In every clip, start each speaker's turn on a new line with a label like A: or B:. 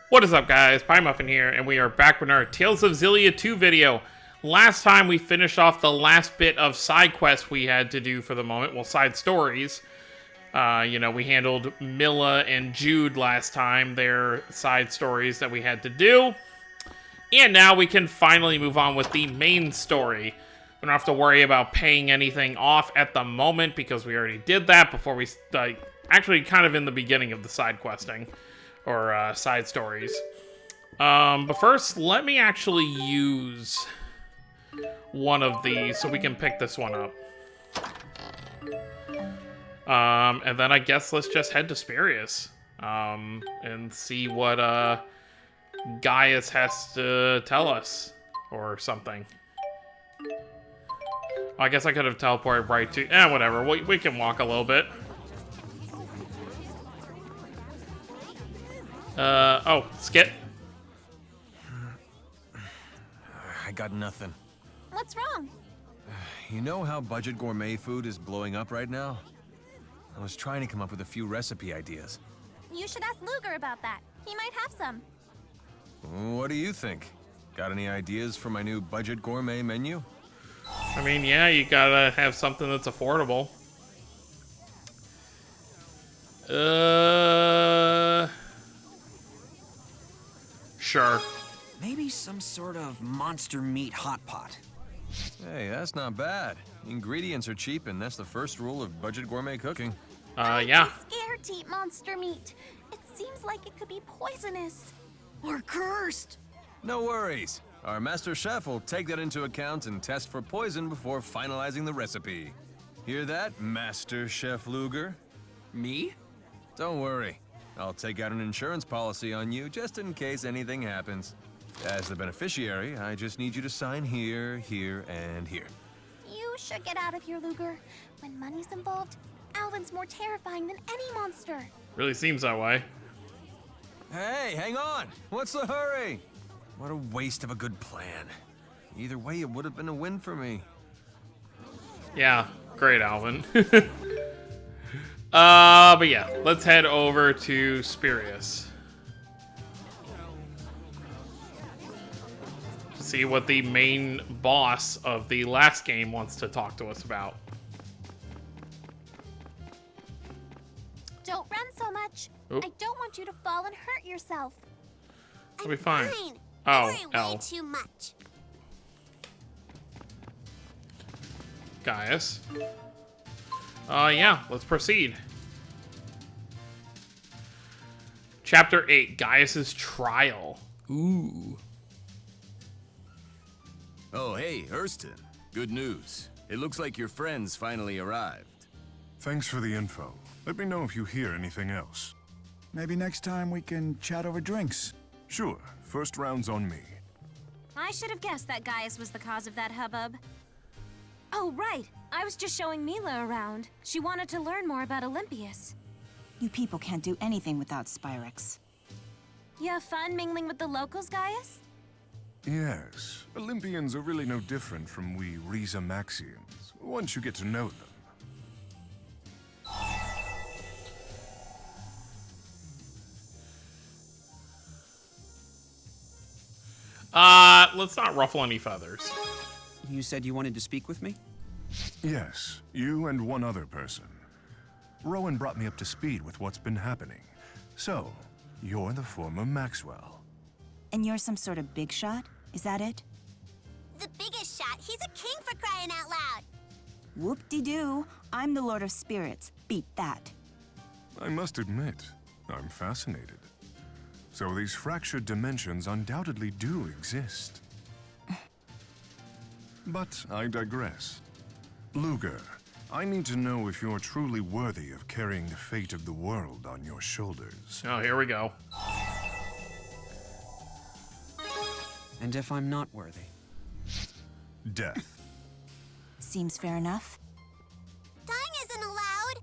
A: What is up, guys? Pie Muffin here, and we are back with our Tales of Xillia 2 video. Last time we finished off the last bit of side quests we had to do for the moment. Well, side stories. We handled Milla and Jude last time, their side stories that we had to do. And now we can finally move on with the main story. We don't have to worry about paying anything off at the moment because we already did that before we, actually kind of in the beginning of the side questing. Or side stories. But first, let me actually use one of these so we can pick this one up. And then I guess let's just head to Spirius. And see what Gaius has to tell us. Or something. I guess I could have teleported right to... whatever. We can walk a little bit. Skit.
B: I got nothing.
C: What's wrong?
B: You know how budget gourmet food is blowing up right now? I was trying to come up with a few recipe ideas.
C: You should ask Luger about that. He might have some.
B: What do you think? Got any ideas for my new budget gourmet menu?
A: I mean, yeah, you gotta have something that's affordable. Sure.
D: Maybe some sort of monster meat hot pot.
B: Hey, that's not bad. Ingredients are cheap, and that's the first rule of budget gourmet cooking.
A: Yeah.
C: I'm scared to eat monster meat. It seems like it could be poisonous.
D: Or cursed.
B: No worries. Our master chef will take that into account and test for poison before finalizing the recipe. Hear that, Master Chef Luger?
D: Me?
B: Don't worry. I'll take out an insurance policy on you just in case anything happens. As the beneficiary, I just need you to sign here, here, and here.
C: You should get out of here, Luger. When money's involved, Alvin's more terrifying than any monster.
A: Really seems that way.
B: Hey, hang on! What's the hurry? What a waste of a good plan. Either way, it would have been a win for me.
A: Yeah, great, Alvin. But yeah, let's head over to Spirius. To see what the main boss of the last game wants to talk to us about.
C: Don't run so much.
A: Oop.
C: I don't want you to fall and hurt yourself.
A: It'll be fine.
E: I
A: Oh,
E: worry
A: L.
E: way too much.
A: Gaius. Yeah, let's proceed. Chapter 8, Gaius's Trial. Ooh.
F: Oh, hey, Hurston. Good news. It looks like your friends finally arrived.
G: Thanks for the info. Let me know if you hear anything else.
H: Maybe next time we can chat over drinks.
G: Sure, first round's on me.
I: I should have guessed that Gaius was the cause of that hubbub. Oh, right. I was just showing Milla around. She wanted to learn more about Olympius.
J: You people can't do anything without Spyrix.
I: You have fun mingling with the locals, Gaius?
G: Yes, Olympians are really no different from we Riza Maxians, once you get to know them.
A: Let's not ruffle any feathers.
D: You said you wanted to speak with me?
G: Yes, you and one other person. Rowan brought me up to speed with what's been happening. So, you're the former Maxwell.
J: And you're some sort of big shot? Is that it?
E: The biggest shot. He's a king for crying out loud.
J: Whoop-de-doo. I'm the Lord of Spirits. Beat that.
G: I must admit, I'm fascinated. So these fractured dimensions undoubtedly do exist. But I digress. Luger, I need to know if you're truly worthy of carrying the fate of the world on your shoulders.
A: Oh, here we go.
D: And if I'm not worthy?
G: Death.
J: Seems fair enough.
E: Dying isn't allowed.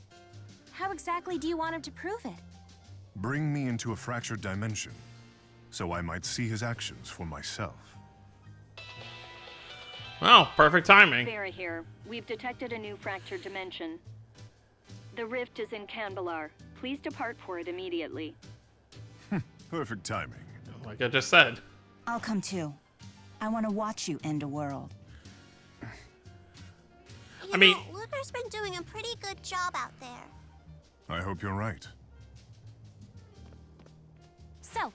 I: How exactly do you want him to prove it?
G: Bring me into a fractured dimension, so I might see his actions for myself.
A: Well, perfect timing.
K: Vera here. We've detected a new fractured dimension. The rift is in Canbelar. Please depart for it immediately.
G: Perfect timing.
A: like I just said.
J: I'll come too. I want to watch you end a world.
E: You
A: mean-
E: know, Luger's been doing a pretty good job out there.
G: I hope you're right.
I: So,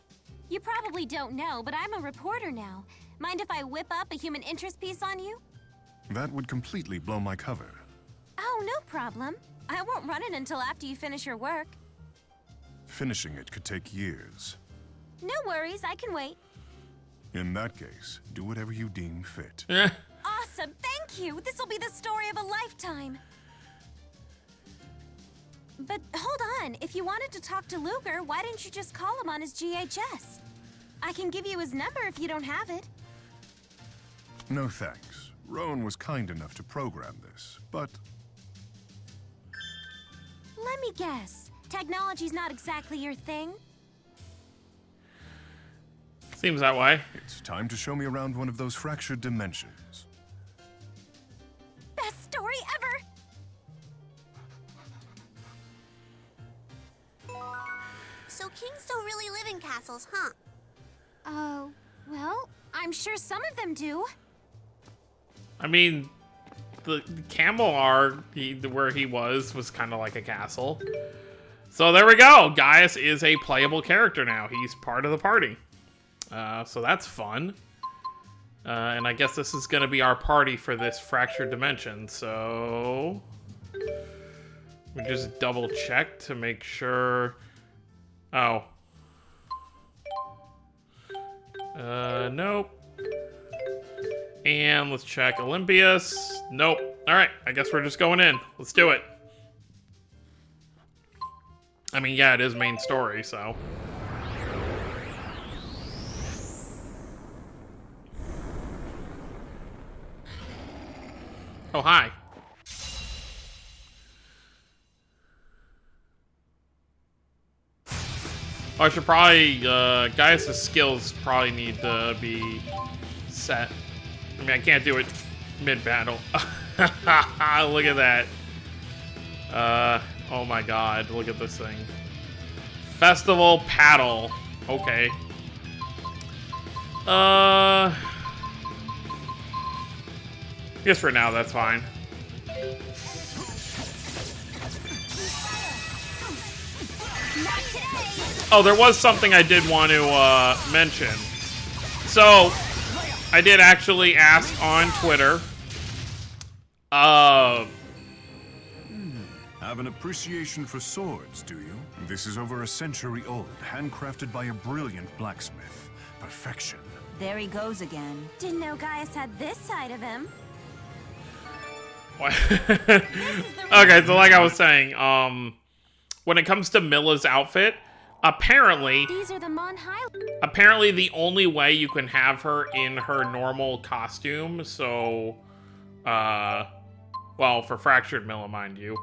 I: you probably don't know, but I'm a reporter now. Mind if I whip up a human interest piece on you?
G: That would completely blow my cover.
I: Oh, no problem. I won't run it until after you finish your work.
G: Finishing it could take years.
I: No worries, I can wait.
G: In that case, do whatever you deem fit.
I: Awesome, thank you! This'll be the story of a lifetime. But hold on, if you wanted to talk to Luger, why didn't you just call him on his GHS? I can give you his number if you don't have it.
G: No thanks. Rowan was kind enough to program this, but
I: Let me guess. Technology's not exactly your thing?
A: Seems that way.
G: it's time to show me around one of those fractured dimensions.
I: Best story ever!
E: So kings don't really live in castles, huh?
I: Well, I'm sure some of them do.
A: I mean, the Camelard, where he was kind of like a castle. So there we go. Gaius is a playable character now. He's part of the party. So that's fun. And I guess this is going to be our party for this fractured dimension. So we just double check to make sure. Oh. Nope. And let's check Olympias. Nope. Alright, I guess we're just going in. Let's do it. I mean, yeah, it is main story, so. Oh, hi. Oh, I should probably, Gaius' skills probably need to be set. I mean, I can't do it mid-battle. Look at that. Oh my god, look at this thing. Festival paddle. Okay. I guess for now, that's fine. Oh, there was something I did want to mention. So, I did actually ask on Twitter.
G: Have an appreciation for swords, do you? This is over a century old, handcrafted by a brilliant blacksmith. Perfection.
J: There he goes again.
I: Didn't know Gaius had this side of him.
A: What? Okay, so like I was saying, when it comes to Milla's outfit, apparently
I: These are the Mon High.
A: apparently the only way you can have her in her normal costume, so well, for Fractured Milla, mind you,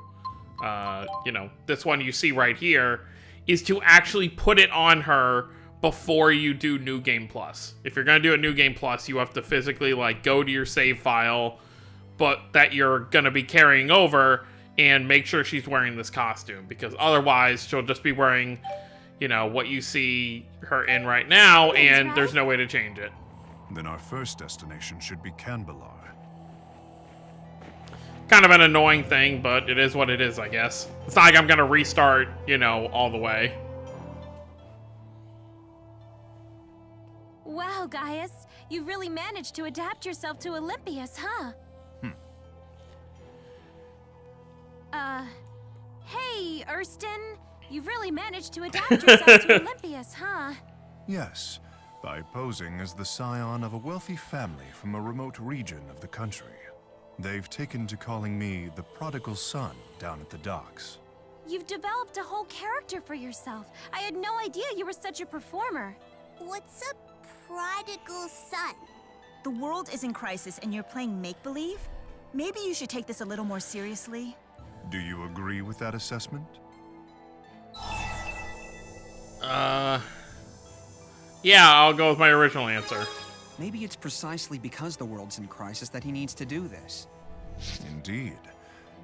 A: you know, this one you see right here, is to actually put it on her before you do New Game Plus. If you're gonna do a New Game Plus, you have to physically, like, go to your save file, but that you're gonna be carrying over, and make sure she's wearing this costume, because otherwise she'll just be wearing, you know, what you see her in right now, and there's no way to change it.
G: Then our first destination should be Canbelar.
A: Kind of an annoying thing, but it is what it is, I guess. It's not like I'm gonna restart, you know, all the way.
I: Wow, Gaius, you really managed to adapt yourself to Olympias, huh? Hey, Erston, you've really managed to adapt yourself to Olympias, huh?
G: Yes, by posing as the scion of a wealthy family from a remote region of the country. They've taken to calling me the prodigal son down at the docks.
I: You've developed a whole character for yourself. I had no idea you were such a performer.
E: What's a prodigal son?
J: The world is in crisis and you're playing make-believe? Maybe you should take this a little more seriously.
G: Do you agree with that assessment?
A: Yeah, I'll go with my original answer.
D: Maybe it's precisely because the world's in crisis that he needs to do this.
G: Indeed.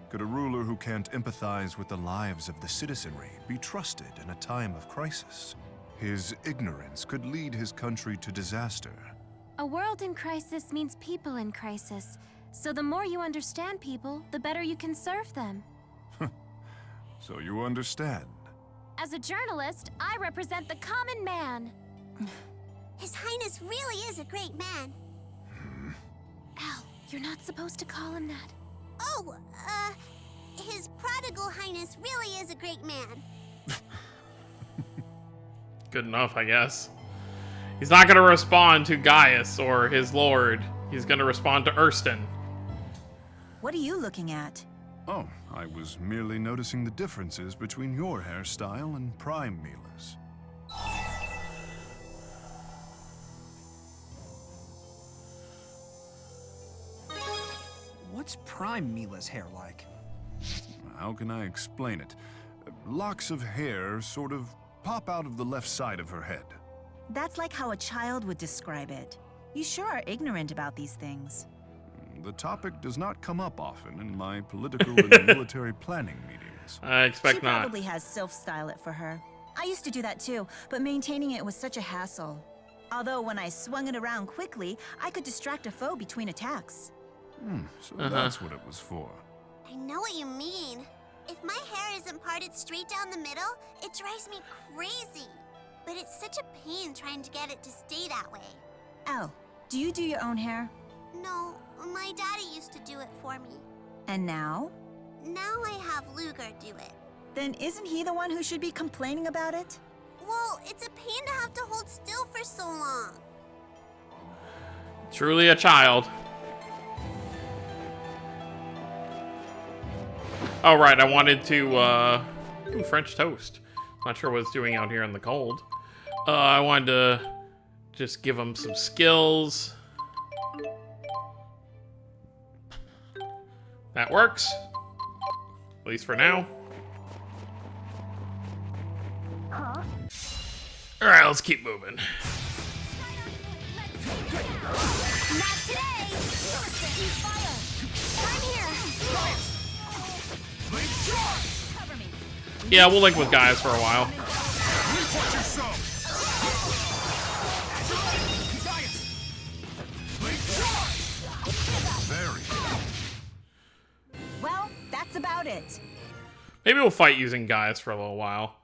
G: Could a ruler who can't empathize with the lives of the citizenry be trusted in a time of crisis? His ignorance could lead his country to disaster.
I: A world in crisis means people in crisis. So the more you understand people, the better you can serve them.
G: So you understand.
I: As a journalist, I represent the common man.
E: His Highness really is a great man.
I: Al, you're not supposed to call him that.
E: Oh, His Prodigal Highness really is a great man.
A: Good enough, I guess. He's not going to respond to Gaius or his lord. He's going to respond to Erston.
J: What are you looking at?
G: Oh, I was merely noticing the differences between your hairstyle and Prime Mila's.
D: What's Prime Mila's hair like?
G: How can I explain it? Locks of hair sort of pop out of the left side of her head.
J: That's like how a child would describe it. You sure are ignorant about these things.
G: The topic does not come up often in my political and military planning meetings.
A: I expect not.
J: She probably has Sylph style it for her. I used to do that too, but maintaining it was such a hassle. Although when I swung it around quickly, I could distract a foe between attacks.
G: So that's what it was for.
E: I know what you mean. If my hair isn't parted straight down the middle, it drives me crazy. But it's such a pain trying to get it to stay that way.
J: Elle, do you do your own hair?
E: No, my daddy used to do it for me.
J: And now?
E: Now I have Luger do it.
J: Then isn't he the one who should be complaining about it?
E: Well, it's a pain to have to hold still for so long.
A: Truly a child. Oh, right, I wanted to, ooh, French toast. Not sure what it's doing out here in the cold. I wanted to just give him some skills. That works. At least for now.
K: Huh?
A: Alright, let's keep moving.
C: Not today! Use fire! I'm here! Cover me!
A: Yeah, we'll link with Gaius for a while.
J: Well, that's about it.
A: Maybe we'll fight using Gaius for a little while.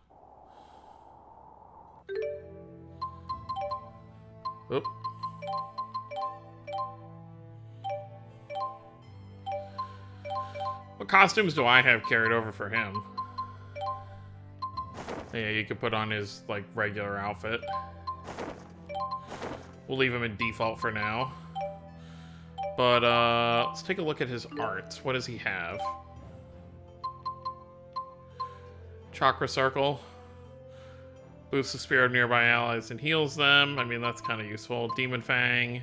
A: Oop. What costumes do I have carried over for him? Yeah, you could put on his, like, regular outfit. We'll leave him in default for now. But, let's take a look at his arts. What does he have? Chakra Circle. Boosts the spirit of nearby allies and heals them. I mean, that's kind of useful. Demon Fang.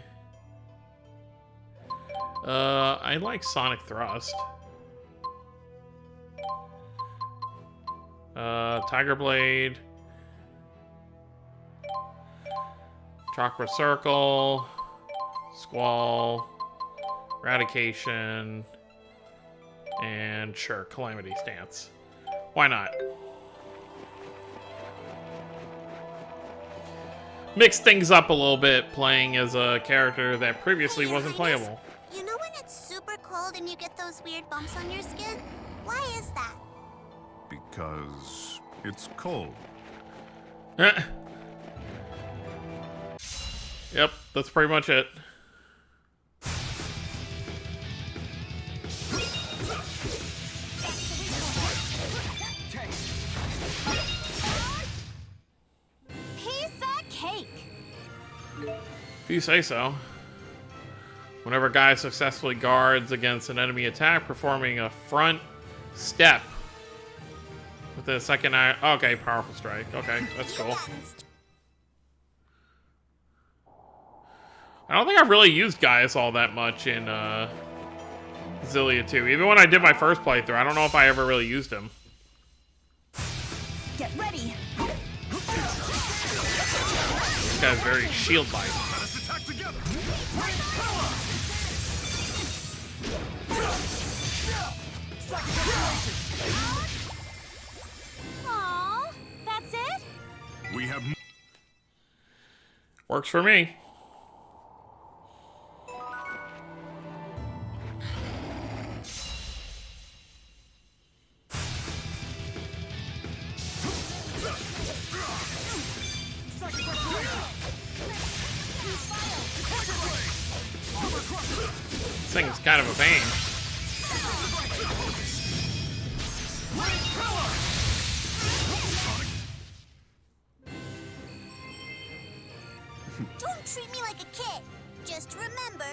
A: I like Sonic Thrust. Tiger Blade. Chakra Circle. Squall. Eradication. And sure, Calamity Stance. Why not? Mix things up a little bit, playing as a character that previously wasn't playable.
E: You know when it's super cold and you get those weird bumps on your skin? Why is that?
G: Because it's cold.
A: Yep, that's pretty much it.
I: Piece of cake.
A: If you say so. Whenever a guy successfully guards against an enemy attack, performing a front step with a second eye. Okay, powerful strike. Okay, that's cool. I don't think I've really used Gaius all that much in Xillia 2. Even when I did my first playthrough, I don't know if I ever really used him.
J: Get ready.
A: This guy's very shield-like.
I: Aww, that's it?
G: We have...
A: Works for me. This thing's kind of a pain.
E: Don't treat me like a kid. Just remember,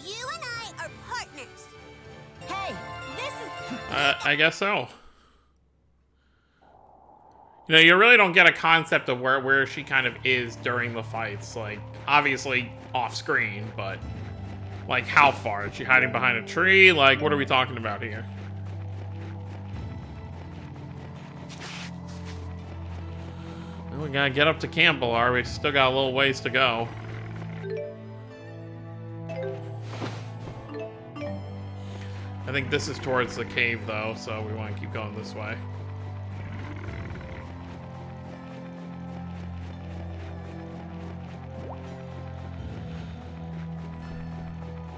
E: you and I are partners.
J: Hey, this is...
A: I guess so. You know, you really don't get a concept of where she kind of is during the fights. Like, obviously off screen, but like how far? Is she hiding behind a tree? Like, what are we talking about here? Well, we gotta get up to Campbell. We still got a little ways to go. I think this is towards the cave, though, so we want to keep going this way.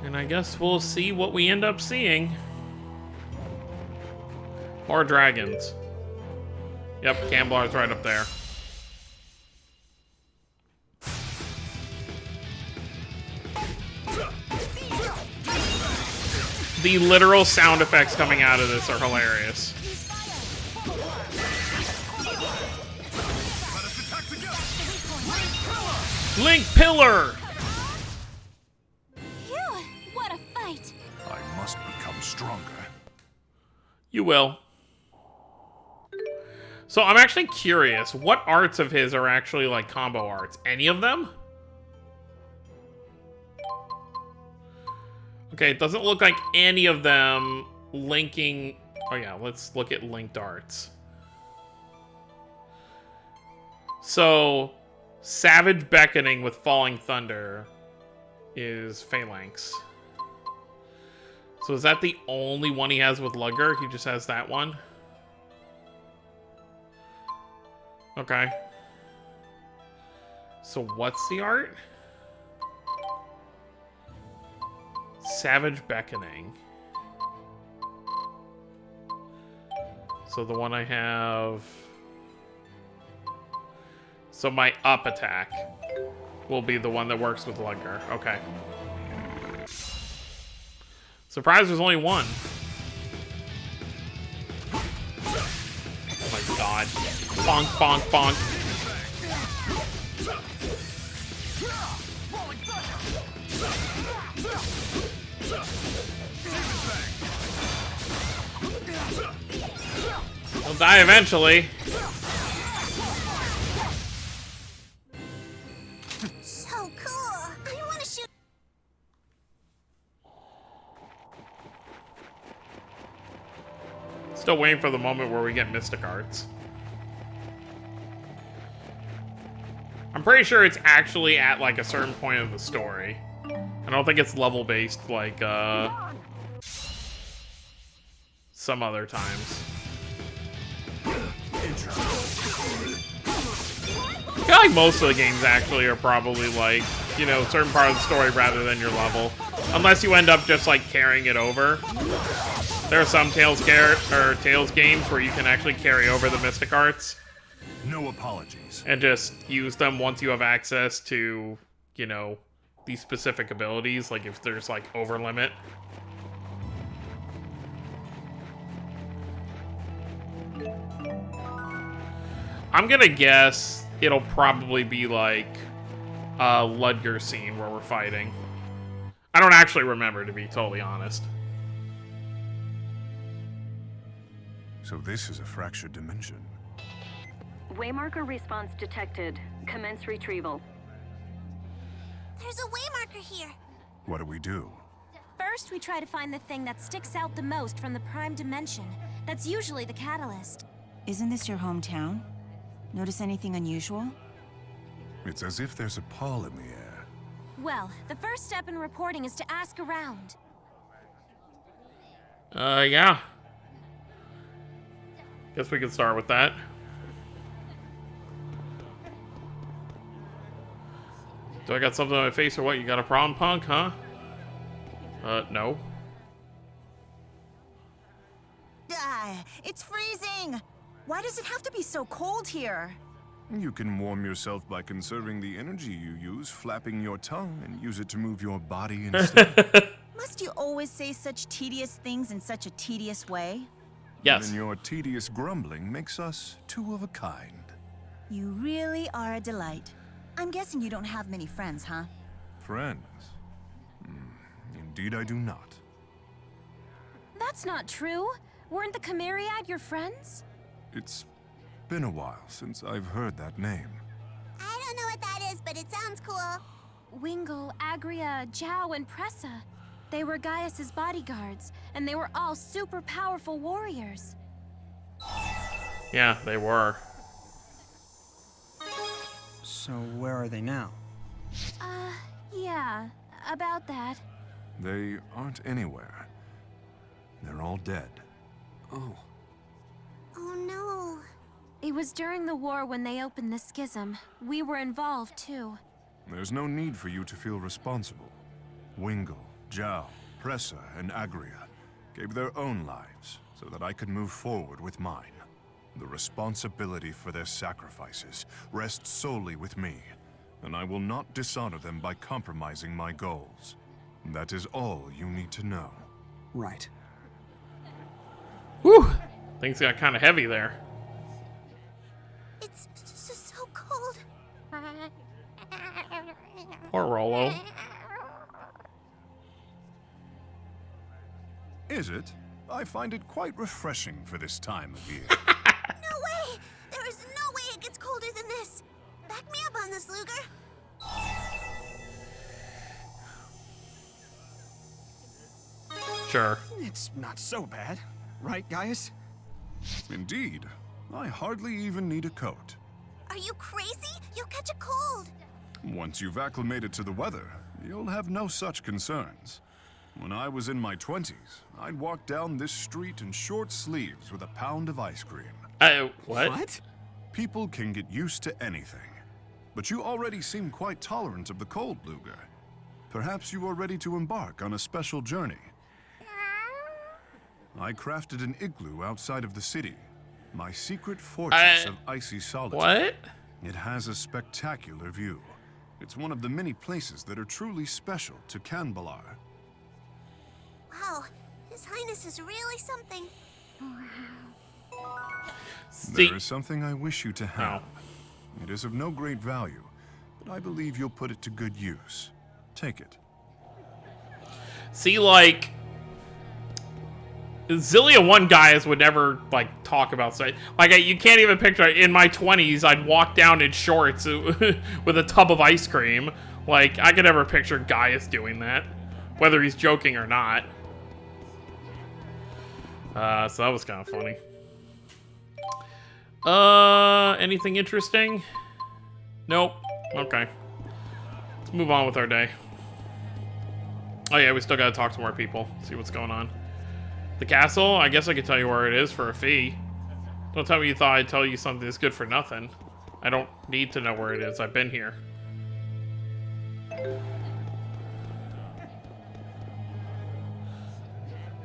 A: And I guess we'll see what we end up seeing. More dragons. Yep, Campbell's right up there. The literal sound effects coming out of this are hilarious. Link Pillar!
I: Phew, what a fight!
G: I must become stronger.
A: You will. So I'm actually curious, what arts of his are actually like combo arts? Any of them? Okay, it doesn't look like any of them linking... Oh yeah, let's look at linked arts. So, Savage Beckoning with Falling Thunder is Phalanx. So is that the only one he has with Ludger? He just has that one? Okay. So what's the art? Savage Beckoning. So the one I have... So my up attack will be the one that works with Ludger. Okay. Surprised there's only one. Oh my god. Bonk, bonk, bonk. He'll die eventually.
E: So cool. I want to shoot.
A: Still waiting for the moment where we get Mystic Arts. I'm pretty sure it's actually at like a certain point of the story. I don't think it's level based like some other times. I feel like most of the games actually are probably like, you know, certain part of the story rather than your level. Unless you end up just like carrying it over. There are some Tales games where you can actually carry over the Mystic Arts.
G: No apologies.
A: And just use them once you have access to, you know, these specific abilities, like if there's like over limit. I'm gonna guess it'll probably be like a Ludger scene where we're fighting. I don't actually remember, to be totally honest.
G: So this is a fractured dimension.
K: Waymarker response detected. Commence retrieval.
E: There's a waymarker here.
G: What do we do?
I: First, we try to find the thing that sticks out the most from the prime dimension. That's usually the catalyst.
J: Isn't this your hometown? Notice anything unusual?
G: It's as if there's a pall in the air.
I: Well, the first step in reporting is to ask around.
A: Yeah. Guess we can start with that. Do I got something on my face or what? You got a problem, punk, huh? No.
J: It's freezing! Why does it have to be so cold here?
G: You can warm yourself by conserving the energy you use, flapping your tongue, and use it to move your body instead.
J: Must you always say such tedious things in such a tedious way?
A: Yes.
G: Even your tedious grumbling makes us two of a kind.
J: You really are a delight. I'm guessing you don't have many friends, huh?
G: Friends? Indeed I do not.
I: That's not true. Weren't the Chimeriad your friends?
G: It's been a while since I've heard that name.
E: I don't know what that is, but it sounds cool.
I: Wingle, Agria, Zhao, and Pressa. They were Gaius's bodyguards, and they were all super powerful warriors.
A: Yeah, they were.
D: So where are they now?
I: Yeah, about that.
G: They aren't anywhere. They're all dead.
D: Oh.
E: Oh no.
I: It was during the war when they opened the schism. We were involved, too.
G: There's no need for you to feel responsible. Wingle, Zhao, Pressa, and Agria gave their own lives so that I could move forward with mine. The responsibility for their sacrifices rests solely with me, and I will not dishonor them by compromising my goals. That is all you need to know.
D: Right.
A: Whew! Things got kind of heavy there.
E: It's so cold.
A: Poor Rolo.
G: Is it? I find it quite refreshing for this time of year.
E: No way! There is no way it gets colder than this. Back me up on this, Luger.
A: Sure.
D: It's not so bad, right, Gaius?
G: Indeed. I hardly even need a coat.
E: Are you crazy? You'll catch a cold.
G: Once you've acclimated to the weather, you'll have no such concerns. When I was in my 20s, I'd walk down this street in short sleeves with a pound of ice cream.
A: What?
D: What?
G: People can get used to anything. But you already seem quite tolerant of the cold, Luger. Perhaps you are ready to embark on a special journey. I crafted an igloo outside of the city. My secret fortress of icy solitude.
A: What?
G: It has a spectacular view. It's one of the many places that are truly special to Kanbalar.
E: Wow, His Highness is really something.
G: There is something I wish you to have. It is of no great value, but I believe you'll put it to good use. Take it.
A: See, like, Xillia 1 guys would never, like, talk about stuff. Like, you can't even picture, in my 20s, I'd walk down in shorts with a tub of ice cream. Like, I could never picture Gaius doing that, whether he's joking or not. So that was kind of funny. Anything interesting? Nope. Okay. Let's move on with our day. Oh yeah, we still gotta talk to more people, see what's going on. The castle? I guess I could tell you where it is for a fee. Don't tell me you thought I'd tell you something that's good for nothing. I don't need to know where it is. I've been here.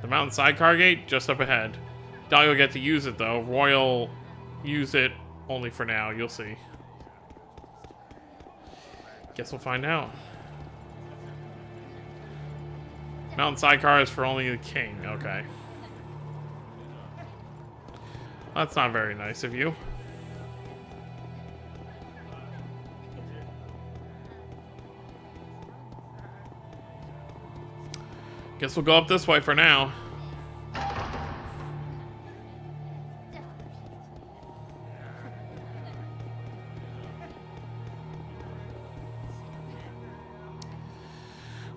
A: The mountain sidecar gate? Just up ahead. Doubt you'll get to use it, though. Royal use it only for now. You'll see. Guess we'll find out. Mountain sidecar is for only the king. Okay. That's not very nice of you. Guess we'll go up this way for now.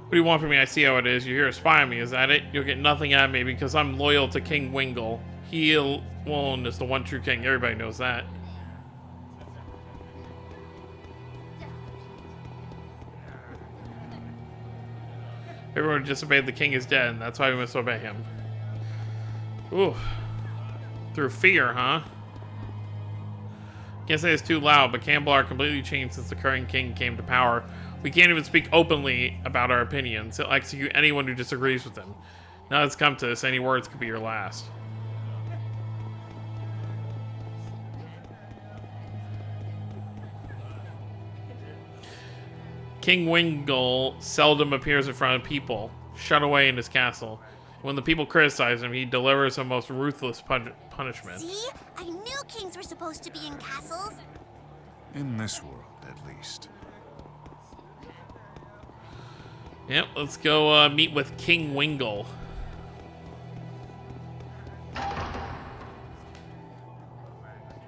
A: What do you want from me? I see how it is. You're here to spy on me, is that it? You'll get nothing out of me because I'm loyal to King Wingle. He alone is the one true king. Everybody knows that. Everyone who disobeyed the king is dead, and that's why we must obey him. Ooh. Through fear, huh? Can't say it's too loud, but Campbell are completely changed since the current king came to power. We can't even speak openly about our opinions. He'll execute anyone who disagrees with him. Now it's come to this, any words could be your last. King Wingle seldom appears in front of people, shut away in his castle. When the people criticize him, he delivers a most ruthless punishment.
E: See? I knew kings were supposed to be in castles.
G: In this world, at least.
A: Yep, let's go meet with King Wingle.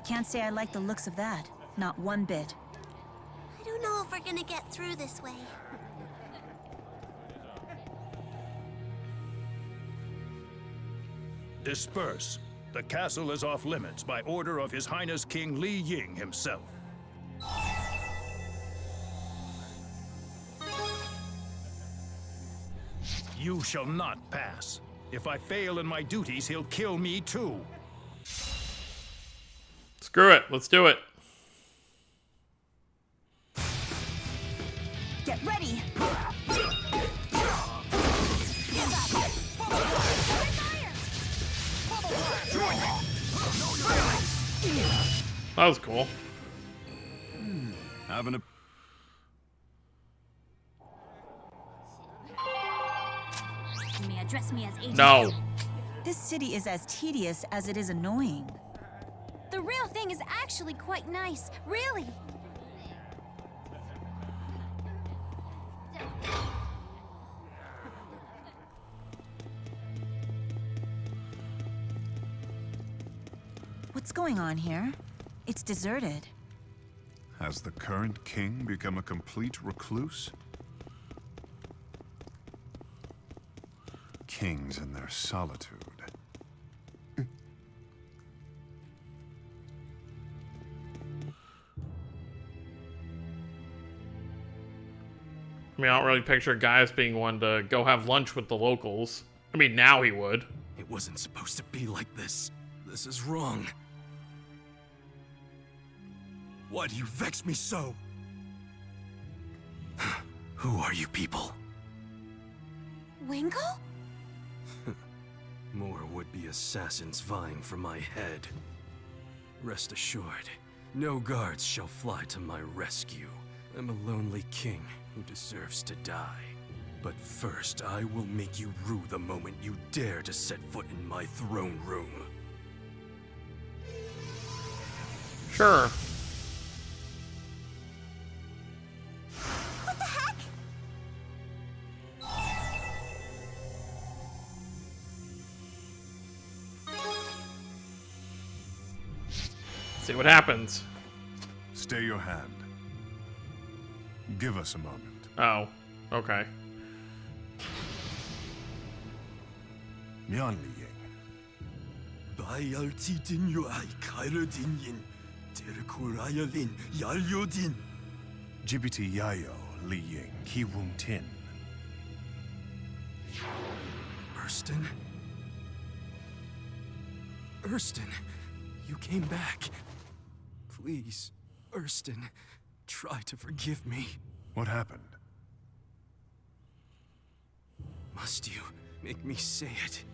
J: Can't say I like the looks of that. Not one bit.
E: I don't know if we're gonna get through this way.
L: Disperse. The castle is off limits by order of His Highness King Li Ying himself. You shall not pass. If I fail in my duties, he'll kill me too.
A: Screw it, let's do it.
J: Get ready!
A: That was cool.
G: Having a...
I: You may address me as Agent
A: No.
J: This city is as tedious as it is annoying.
I: The real thing is actually quite nice, really.
J: What's going on here? It's deserted.
G: Has the current king become a complete recluse? Kings in their solitude.
A: I mean, I don't really picture Gaius being one to go have lunch with the locals. I mean, now he would.
M: It wasn't supposed to be like this. This is wrong. Why do you vex me so? Who are you people?
I: Wingle?
M: More would-be assassins vying for my head. Rest assured, no guards shall fly to my rescue. I'm a lonely king who deserves to die. But first, I will make you rue the moment you dare to set foot in my throne room.
A: Sure.
E: What the heck?
A: See what happens.
G: Stay your hand. Give us a moment.
A: Oh, okay.
G: Mian Li Ying.
M: Bayalti din yu ay kaira din yin. Terkuraya lin yalyo din.
G: Jibiti Yayo Li Ying Ki Wum Tin.
M: Erston? Erston, you came back. Please, Erston, try to forgive me.
G: What happened?
M: Must you make me say it?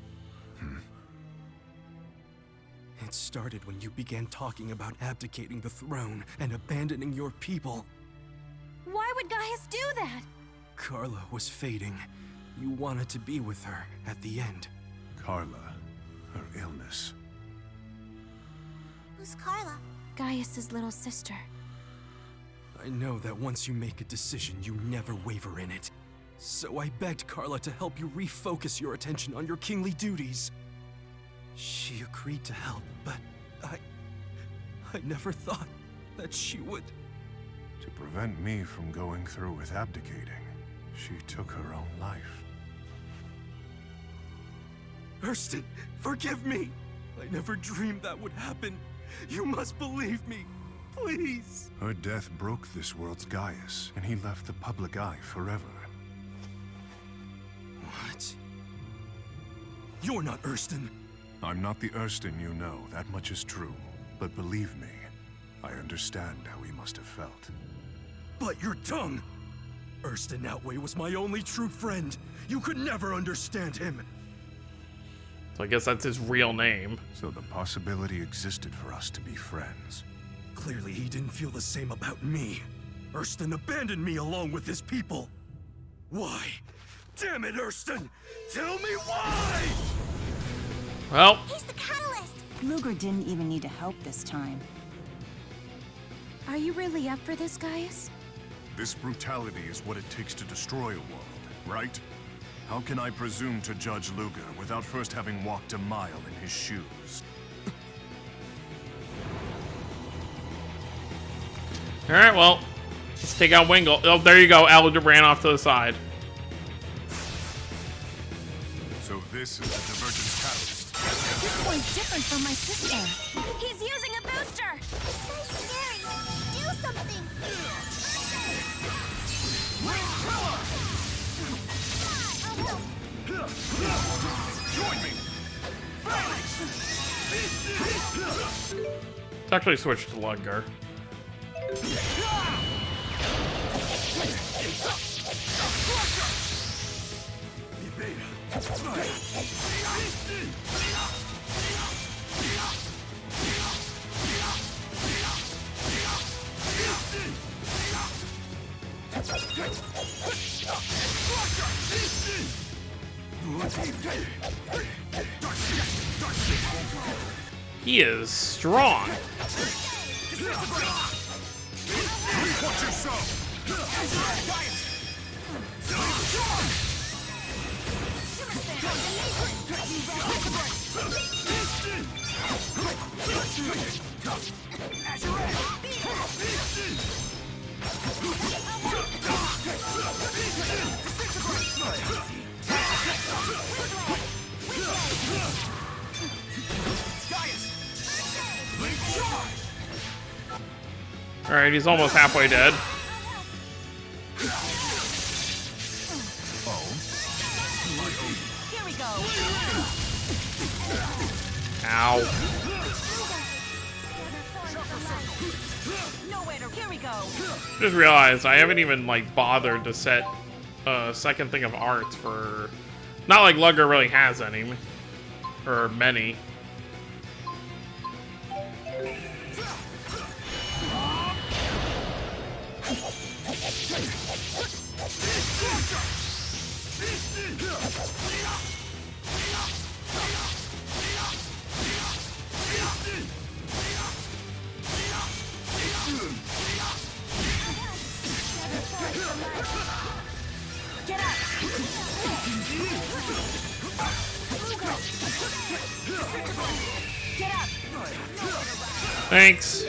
M: It started when you began talking about abdicating the throne and abandoning your people.
I: Why would Gaius do that?
M: Carla was fading. You wanted to be with her at the end.
G: Carla, her illness.
E: Who's Carla?
I: Gaius's little sister.
M: I know that once you make a decision, you never waver in it. So I begged Carla to help you refocus your attention on your kingly duties. She agreed to help, but I never thought that she would.
G: To prevent me from going through with abdicating, she took her own life.
M: Erston, forgive me! I never dreamed that would happen. You must believe me, please!
G: Her death broke this world's Gaius, and he left the public eye forever.
M: What? You're not Erston.
G: I'm not the Erston you know, that much is true. But believe me, I understand how he must have felt.
M: Bite your tongue! Erston Outway was my only true friend. You could never understand him.
A: So I guess that's his real name.
G: So the possibility existed for us to be friends.
M: Clearly he didn't feel the same about me. Erston abandoned me along with his people. Why? Damn it, Erston! Tell me why!
A: Well,
E: He's the catalyst!
J: Luger didn't even need to help this time.
I: Are you really up for this, Gaius?
G: This brutality is what it takes to destroy a world, right? How can I presume to judge Luger without first having walked a mile in his shoes?
A: alright, well, let's take out Wingle. Oh, there you go. Alder ran off to the side.
G: So this is the divergence catalyst.
I: This one's different from my sister. He's using a booster!
E: This guy's scary! Do something!
G: Join me!
A: Let's actually switch to Ludger. He is strong.
G: Watch yourself!
A: Alright, he's almost halfway dead.
J: Here we go.
A: Ow.
J: Nowhere to. Here we go.
A: Just realized I haven't even like bothered to set a second thing of arts for. Not like Ludger really has any. Or many.
J: Get up. Get up.
A: Thanks.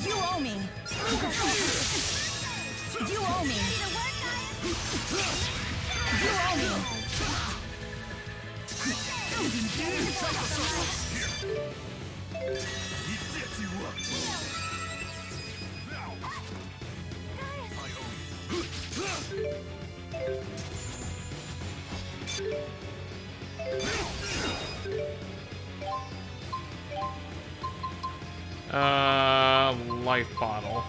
J: You owe me. You owe me. You owe me.
A: Life bottle.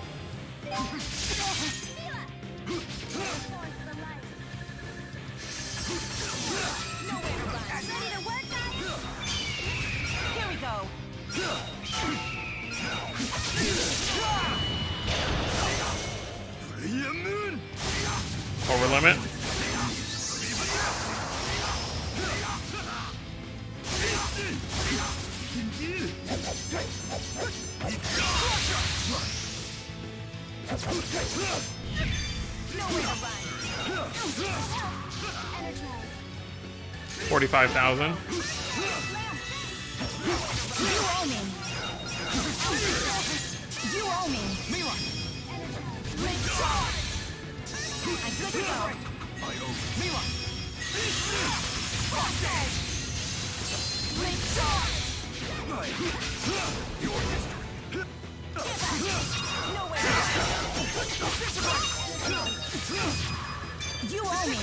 J: Here we go.
A: Over limit.
E: Nowhere to run.
A: 45,000.
J: You owe me. You owe me. I'm good to go. You owe me.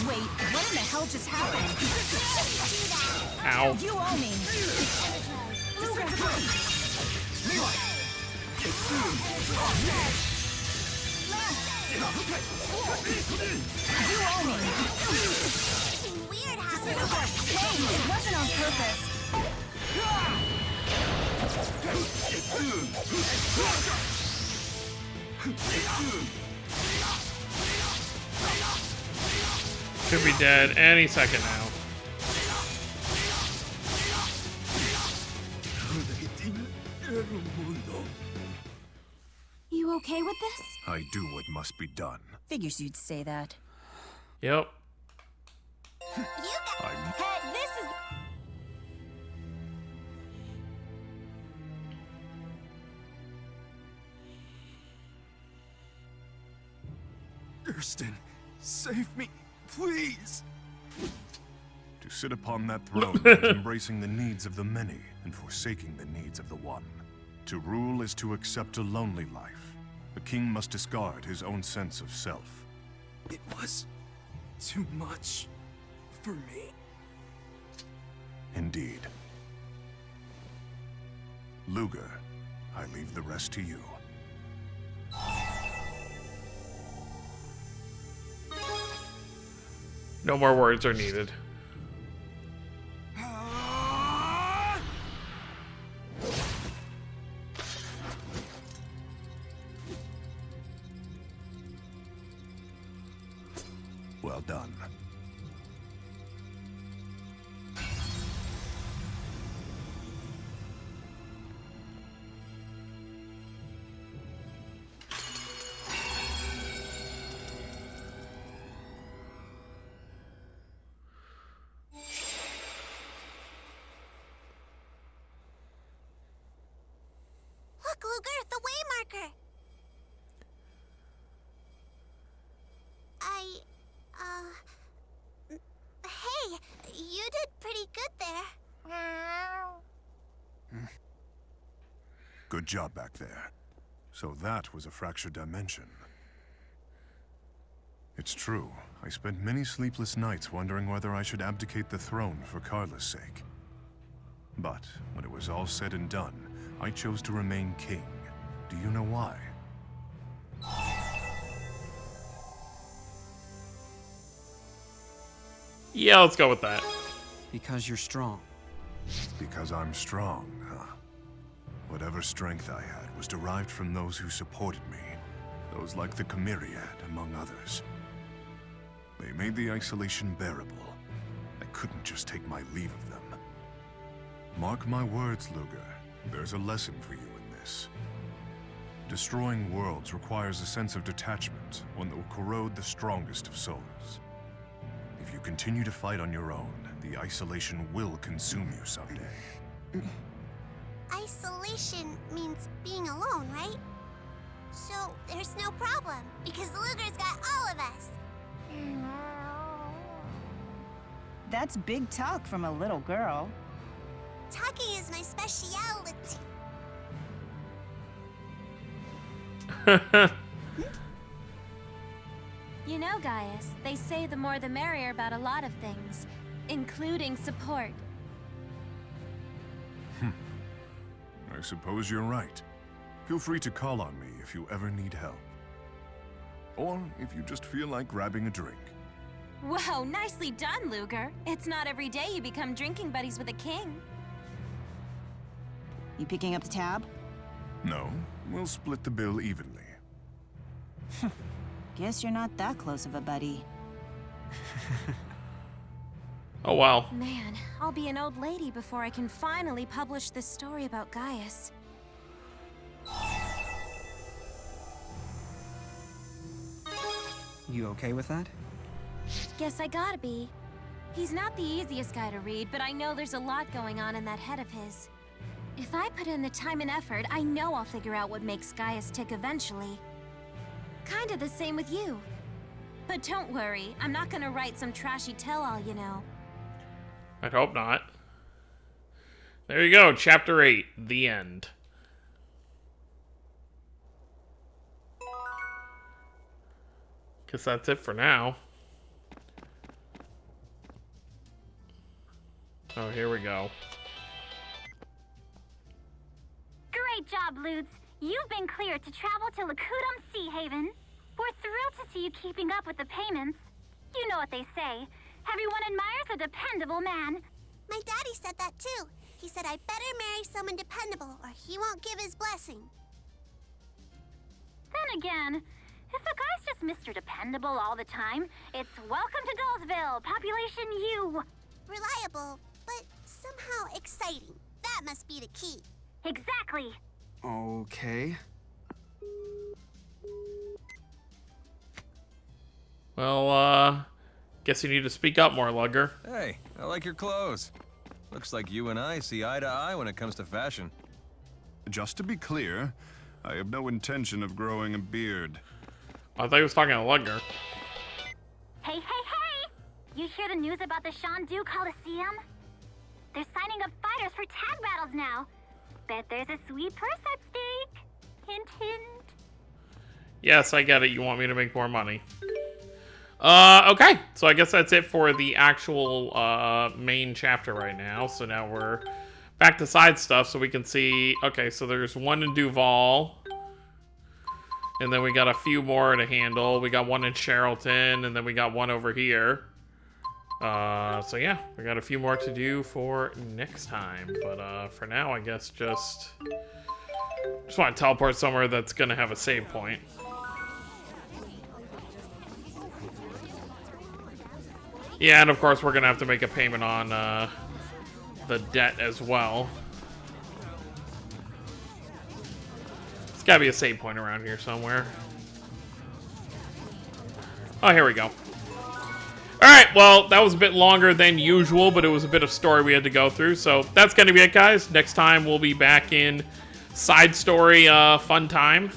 J: Wait, what in the hell just happened?
A: Ow.
J: You owe me. You owe me.
E: Something weird happened.
J: Hey, it wasn't on purpose.
A: Could be dead any second now.
I: You okay with this?
G: I do what must be done.
J: Figures you'd say that.
A: Yep.
E: You
G: I'm...
J: Hey, this is...
M: Hurston, save me, please!
G: To sit upon that throne is embracing the needs of the many and forsaking the needs of the one. To rule is to accept a lonely life. A king must discard his own sense of self.
M: It was too much for me.
G: Indeed. Luger, I leave the rest to you.
A: No more words are needed.
G: Well done.
E: Look, Luger, the way marker. Hey, you did pretty good there.
G: Good job back there. So that was a fractured dimension. It's true. I spent many sleepless nights wondering whether I should abdicate the throne for Carla's sake. But when it was all said and done, I chose to remain king. Do you know why?
A: Yeah, let's go with that.
D: Because you're strong.
G: Because I'm strong, huh? Whatever strength I had was derived from those who supported me. Those like the Chimeriad, among others. They made the isolation bearable. I couldn't just take my leave of them. Mark my words, Luger. There's a lesson for you in this. Destroying worlds requires a sense of detachment, one that will corrode the strongest of souls. If you continue to fight on your own, the isolation will consume you someday.
E: Isolation means being alone, right? So there's no problem, because Luger's got all of us.
J: That's big talk from a little girl.
E: Talking is my specialty.
I: You know, Gaius, they say the more the merrier about a lot of things, including support.
G: I suppose you're right. Feel free to call on me if you ever need help. Or if you just feel like grabbing a drink.
I: Whoa, nicely done, Luger. It's not every day you become drinking buddies with a king.
J: You picking up the tab?
G: No, we'll split the bill evenly.
J: Guess you're not that close of a buddy.
A: Oh, wow.
I: Man, I'll be an old lady before I can finally publish this story about Gaius.
D: You okay with that?
I: Guess I gotta be. He's not the easiest guy to read, but I know there's a lot going on in that head of his. If I put in the time and effort, I know I'll figure out what makes Gaius tick eventually. Kinda the same with you. But don't worry, I'm not gonna write some trashy tell-all, you know.
A: I'd hope not. There you go, Chapter 8, the end. Guess that's it for now. Oh, here we go.
N: Great job, Lutz. You've been cleared to travel to Lakudum Sea Haven. We're thrilled to see you keeping up with the payments. You know what they say. Everyone admires a dependable man.
E: My daddy said that too. He said I better marry someone dependable or he won't give his blessing.
N: Then again, if a guy's just Mr. Dependable all the time, it's welcome to Dullsville, population U.
E: Reliable, but somehow exciting. That must be the key.
N: Exactly.
D: Okay.
A: Well, guess you need to speak up more, Lugger.
B: Hey, I like your clothes. Looks like you and I see eye to eye when it comes to fashion.
G: Just to be clear, I have no intention of growing a beard.
A: I thought he was talking to Lugger.
N: Hey, hey, hey! You hear the news about the Shandu Coliseum? They're signing up fighters for tag battles now. Bet there's a sweet purse at stake. Hint, hint.
A: Yes, I get it. You want me to make more money. Okay. So I guess that's it for the actual main chapter right now. So now we're back to side stuff so we can see. Okay, so there's one in Duval. And then we got a few more to handle. We got one in Sherrilton, and then we got one over here. So yeah, we got a few more to do for next time. But for now, I guess just want to teleport somewhere that's gonna have a save point. Yeah, and of course we're gonna have to make a payment on the debt as well. There's gotta be a save point around here somewhere. Oh, here we go. Alright, well, that was a bit longer than usual, but it was a bit of story we had to go through. So that's going to be it, guys. Next time, we'll be back in side story fun time.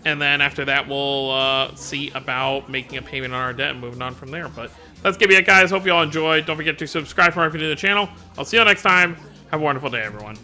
A: And then after that, we'll see about making a payment on our debt and moving on from there. But that's going to be it, guys. Hope you all enjoyed. Don't forget to subscribe for more if you're new to the channel. I'll see you all next time. Have a wonderful day, everyone.